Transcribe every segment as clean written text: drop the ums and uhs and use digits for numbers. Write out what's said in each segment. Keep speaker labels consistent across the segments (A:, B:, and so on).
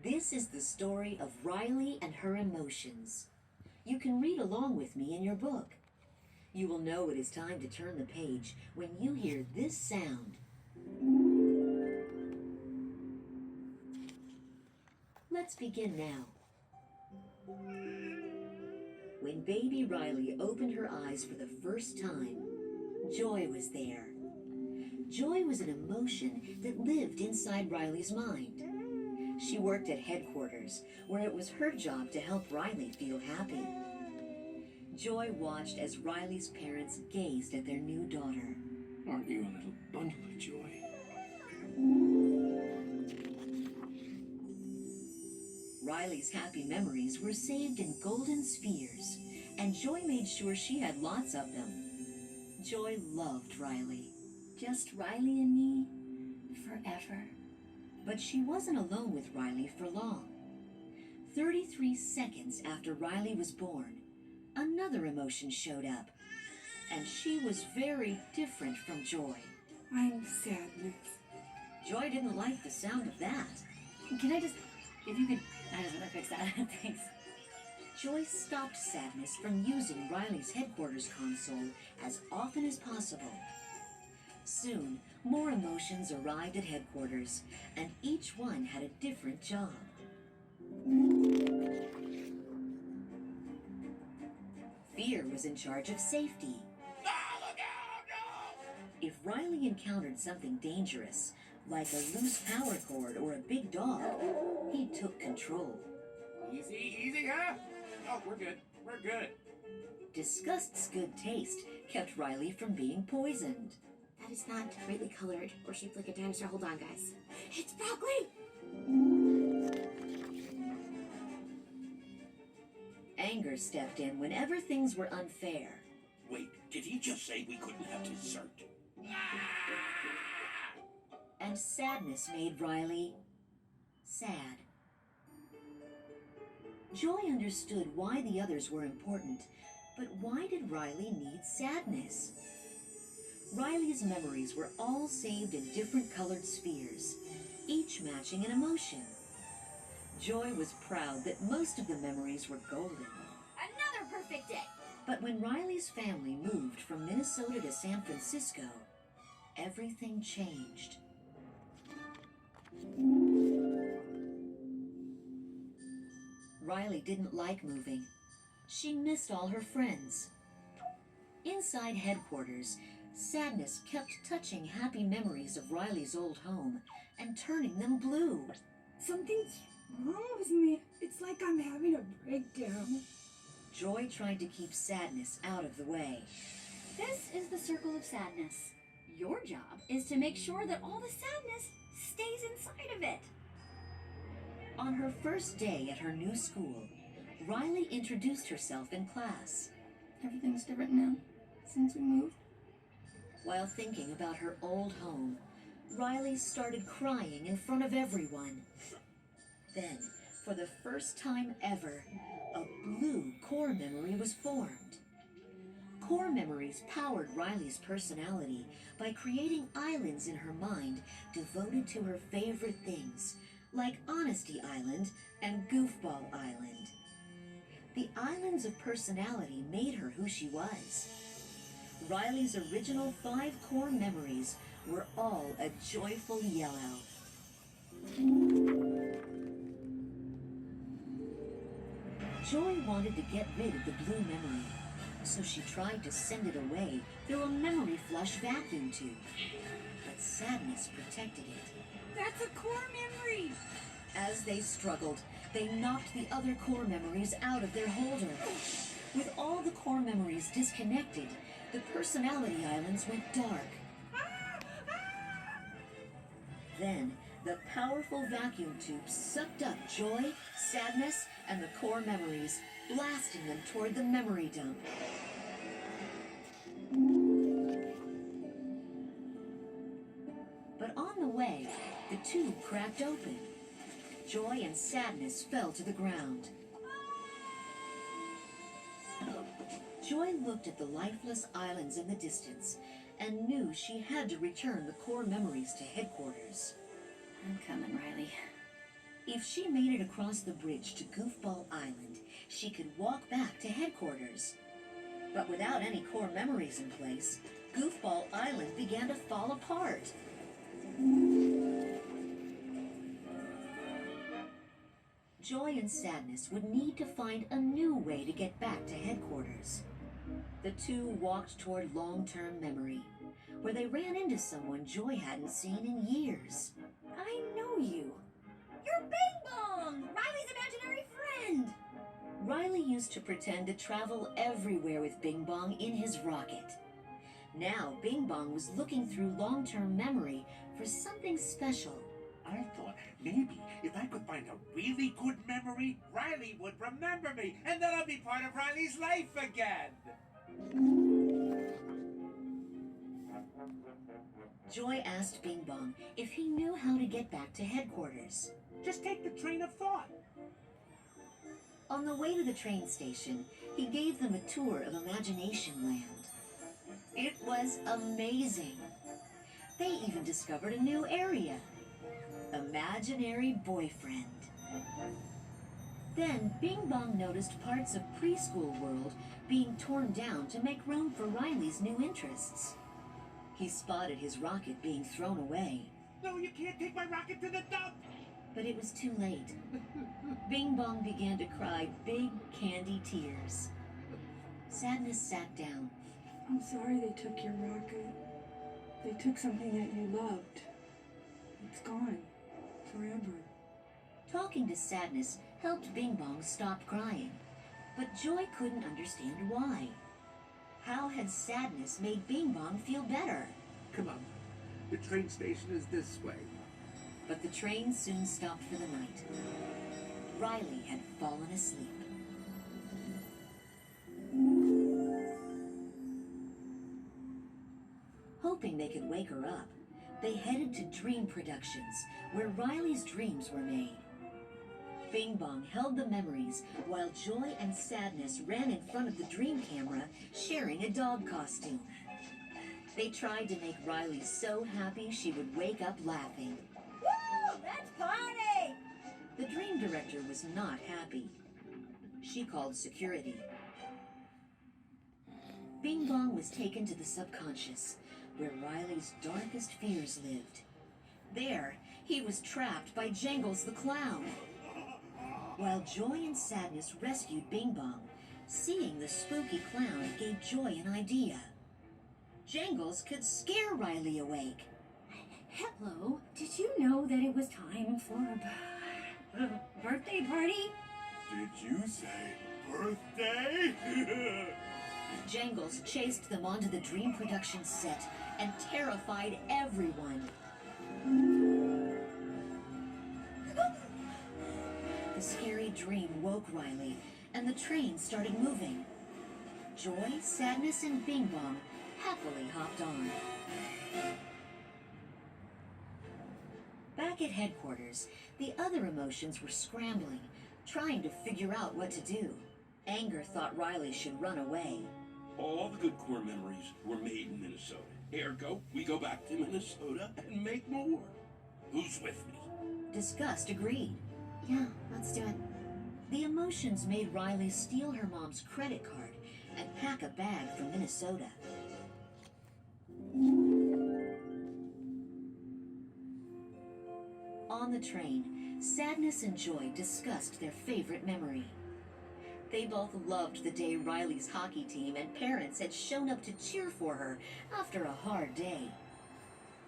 A: This is the story of Riley and her emotions. You can read along with me in your book. You will know it is time to turn the page when you hear this sound. Let's begin now. When baby Riley opened her eyes for the first time, joy was there. Joy was an emotion that lived inside Riley's mind. She worked at headquarters, where it was her job to help Riley feel happy. Joy watched as Riley's parents gazed at their new daughter.
B: Aren't you a little bundle of joy?
A: Riley's happy memories were saved in golden spheres, and Joy made sure she had lots of them. Joy loved Riley. Just Riley and me, forever. But she wasn't alone with Riley for long. 33 seconds after Riley was born, another emotion showed up, and she was very different from Joy.
C: I'm sadness.
A: Joy didn't like the sound of that.
D: Can I just, if you could, I just want to fix that, thanks.
A: Joy stopped Sadness from using Riley's headquarters console as often as possible. Soon, more emotions arrived at headquarters, and each one had a different job. Fear was in charge of safety. If Riley encountered something dangerous, like a loose power cord or a big dog, he took control.
B: Easy, huh? Oh, we're good. We're good.
A: Disgust's good taste kept Riley from being poisoned.
D: That is not brightly colored or shaped like a dinosaur. Hold on, guys. It's broccoli!
A: Anger stepped in whenever things were unfair.
B: Wait, did he just say we couldn't have dessert?
A: And sadness made Riley sad. Joy understood why the others were important, but why did Riley need sadness? Riley's memories were all saved in different colored spheres, each matching an emotion. Joy was proud that most of the memories were golden.
D: Another perfect day!
A: But when Riley's family moved from Minnesota to San Francisco, everything changed. Riley didn't like moving. She missed all her friends. Inside headquarters, Sadness kept touching happy memories of Riley's old home and turning them blue.
C: Something's wrong with me. It's like I'm having a breakdown.
A: Joy tried to keep Sadness out of the way.
D: This is the circle of sadness. Your job is to make sure that all the sadness stays inside of it.
A: On her first day at her new school, Riley introduced herself in class.
D: Everything's different now, since we moved.
A: While thinking about her old home, Riley started crying in front of everyone. Then, for the first time ever, a blue core memory was formed. Core memories powered Riley's personality by creating islands in her mind devoted to her favorite things, like Honesty Island and Goofball Island. The islands of personality made her who she was. Riley's original 5 core memories were all a joyful yellow. Joy wanted to get rid of the blue memory, so she tried to send it away through a memory flush vacuum tube. But Sadness protected it.
C: That's a core memory.
A: As they struggled, they knocked the other core memories out of their holder. With all the core memories disconnected, the personality islands went dark. Then, the powerful vacuum tube sucked up joy, sadness, and the core memories, blasting them toward the memory dump. But on the way, the tube cracked open. Joy and sadness fell to the ground. Joy looked at the lifeless islands in the distance and knew she had to return the core memories to headquarters.
D: I'm coming, Riley.
A: If she made it across the bridge to Goofball Island, she could walk back to headquarters. But without any core memories in place, Goofball Island began to fall apart. Joy and Sadness would need to find a new way to get back to headquarters. The two walked toward long-term memory, where they ran into someone Joy hadn't seen in years.
D: I know you. You're Bing Bong, Riley's imaginary friend.
A: Riley used to pretend to travel everywhere with Bing Bong in his rocket. Now Bing Bong was looking through long-term memory for something special.
B: I thought maybe if I could find a really good memory, Riley would remember me, and then I'll be part of Riley's life again.
A: Joy asked Bing Bong if he knew how to get back to headquarters.
B: Just take the train of thought.
A: On the way to the train station, he gave them a tour of Imagination Land. It was amazing. They even discovered a new area. Imaginary Boyfriend. Then Bing Bong noticed parts of Preschool World being torn down to make room for Riley's new interests. He spotted his rocket being thrown away.
B: No, you can't take my rocket to the dump.
A: But it was too late. Bing Bong began to cry big candy tears. Sadness sat down.
C: I'm sorry they took your rocket. They took something that you loved. It's gone. Forever.
A: Talking to Sadness helped Bing Bong stop crying. But Joy couldn't understand why. How had Sadness made Bing Bong feel better?
B: Come on. The train station is this way.
A: But the train soon stopped for the night. Riley had fallen asleep. Hoping they could wake her up, they headed to Dream Productions, where Riley's dreams were made. Bing Bong held the memories while Joy and Sadness ran in front of the dream camera, sharing a dog costume. They tried to make Riley so happy she would wake up laughing.
D: Woo! Let's party!
A: The dream director was not happy. She called security. Bing Bong was taken to the subconscious, where Riley's darkest fears lived. There, he was trapped by Jangles the Clown. While Joy and Sadness rescued Bing Bong, seeing the spooky clown gave Joy an idea. Jangles could scare Riley awake.
D: Hello, did you know that it was time for a birthday party?
B: Did you say birthday?
A: Jangles chased them onto the Dream Productions set and terrified everyone. The scary dream woke Riley, and the train started moving. Joy, Sadness, and Bing Bong happily hopped on. Back at headquarters, the other emotions were scrambling, trying to figure out what to do. Anger thought Riley should run away.
E: All the good core memories were made in Minnesota. Ergo, we go back to Minnesota and make more. Who's with me?
A: Disgust agreed. Yeah, let's do it. The emotions made Riley steal her mom's credit card and pack a bag from Minnesota. On the train, Sadness and Joy discussed their favorite memory. They both loved the day Riley's hockey team and parents had shown up to cheer for her after a hard day.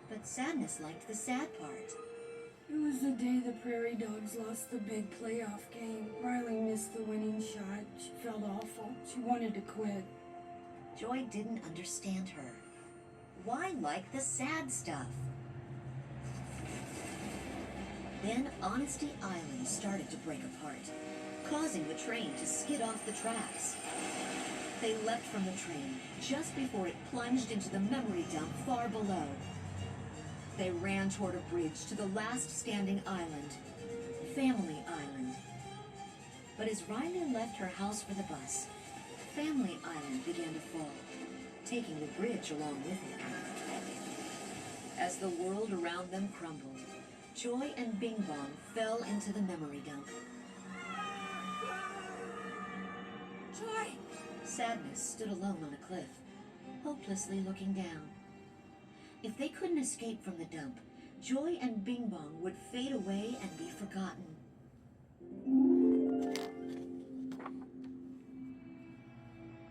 A: But Sadness liked the sad part.
C: It was the day the Prairie Dogs lost the big playoff game. Riley missed the winning shot. She felt awful. She wanted to quit.
A: Joy didn't understand her. Why like the sad stuff? Then Honesty Island started to break apart, causing the train to skid off the tracks. They leapt from the train just before it plunged into the memory dump far below. They ran toward a bridge to the last standing island, Family Island. But as Riley left her house for the bus, Family Island began to fall, taking the bridge along with it. As the world around them crumbled, Joy and Bing Bong fell into the memory dump.
C: Joy!
A: Sadness stood alone on a cliff, hopelessly looking down. If they couldn't escape from the dump, Joy and Bing Bong would fade away and be forgotten.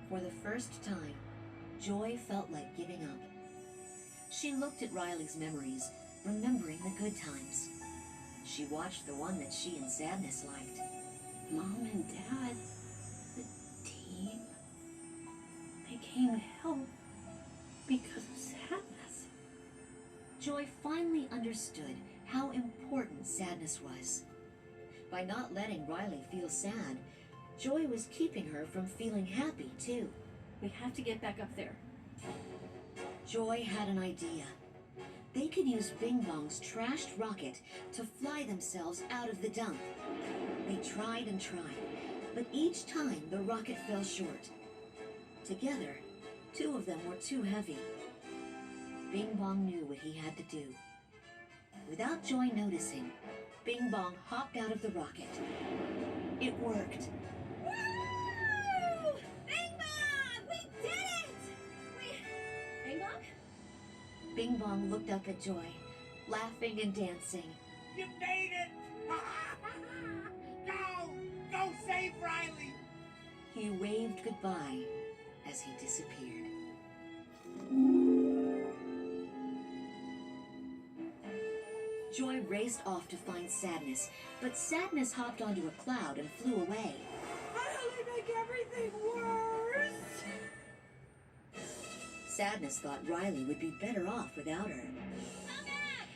A: For the first time, Joy felt like giving up. She looked at Riley's memories, remembering the good times. She watched the one that she and Sadness liked.
C: Mom and Dad, the team, they came to help because of Sadness.
A: Joy finally understood how important Sadness was. By not letting Riley feel sad, Joy was keeping her from feeling happy, too.
D: We have to get back up there.
A: Joy had an idea. They could use Bing Bong's trashed rocket to fly themselves out of the dump. They tried and tried, but each time the rocket fell short. Together, two of them were too heavy. Bing Bong knew what he had to do. Without Joy noticing, Bing Bong hopped out of the rocket. It worked.
D: Woo! Bing Bong! We did it! Bing Bong?
A: Bing Bong looked up at Joy, laughing and dancing.
B: You made it! Go! Go save Riley!
A: He waved goodbye as he disappeared. Joy raced off to find Sadness, but Sadness hopped onto a cloud and flew away.
C: I'll only make everything worse!
A: Sadness thought Riley would be better off without her.
D: Come back!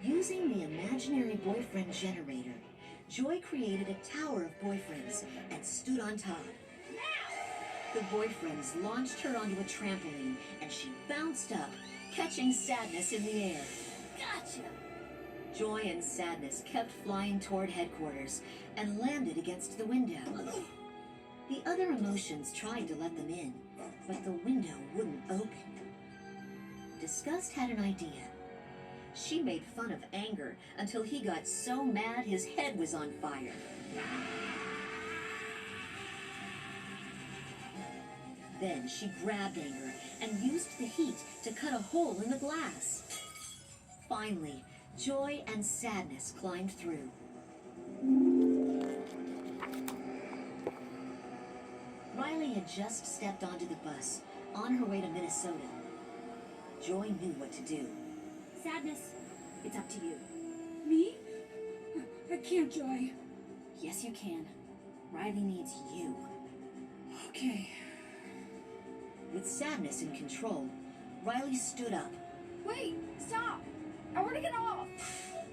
A: Using the imaginary boyfriend generator, Joy created a tower of boyfriends and stood on top. The boyfriends launched her onto a trampoline, and she bounced up, catching Sadness in the air.
D: Gotcha!
A: Joy and Sadness kept flying toward headquarters and landed against the window. The other emotions tried to let them in, but the window wouldn't open. Disgust had an idea. She made fun of Anger until he got so mad his head was on fire. Then she grabbed Anger and used the heat to cut a hole in the glass. Finally, Joy and Sadness climbed through. Riley had just stepped onto the bus, on her way to Minnesota. Joy knew what to do.
D: Sadness, it's up to you.
C: Me? I can't, Joy.
D: Yes, you can. Riley needs you.
C: Okay.
A: With Sadness in control, Riley stood up.
D: Wait, stop! I want to get off!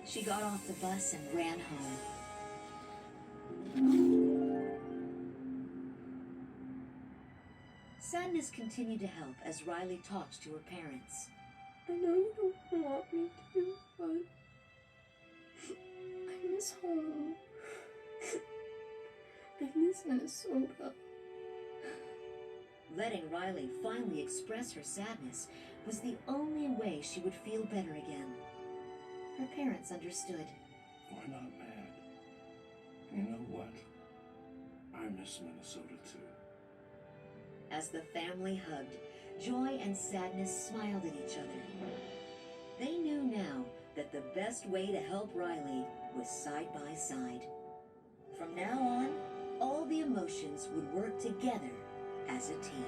A: She got off the bus and ran home. Sadness continued to help as Riley talked to her parents.
C: I know you don't want me to, but I miss home. I miss Minnesota.
A: Letting Riley finally express her sadness was the only way she would feel better again. Her parents understood.
E: We're not mad. You know what? I miss Minnesota too.
A: As the family hugged, Joy and Sadness smiled at each other. They knew now that the best way to help Riley was side by side. From now on, all the emotions would work together as a team.